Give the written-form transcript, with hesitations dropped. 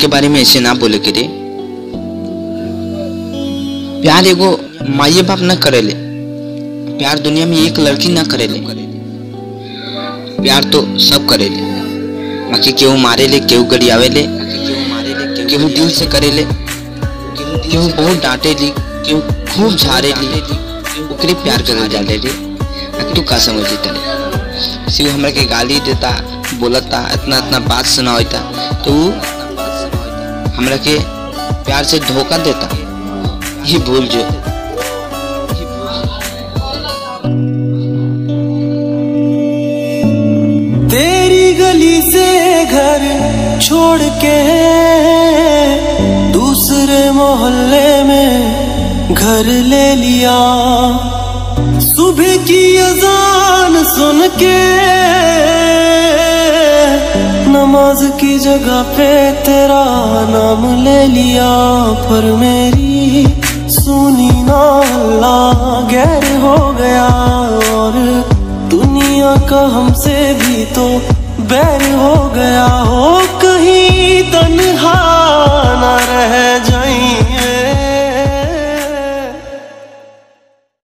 के बारे में ऐसे ना बोले के रे। प्यार एगो माई बाप न करेले, प्यार दुनिया में एक लड़की ना करेले, प्यार तो सब करेले। बाकी केहू मारेले, केहू गरियावेले, केहू दिल से करेले, केहू बहुत डांटेली, केहू खूब झाड़ेली, ओकरे प्यार करल जाले रे। तू का समझी तले? सिर्फ हमरा के गाली देता, बोलता, इतना इतना बात सुनावता, तो हमरा के प्यार से धोखा देता, ये भूल जो। तेरी गली से घर छोड़ के दूसरे मोहल्ले में घर ले लिया, सुबह की अजान सुन के नमाज की जगह पे तेरा नाम ले लिया। पर मेरी सुनी ना अल्लाह गैर हो गया, और दुनिया का हमसे भी तो बैर हो गया। हो कहीं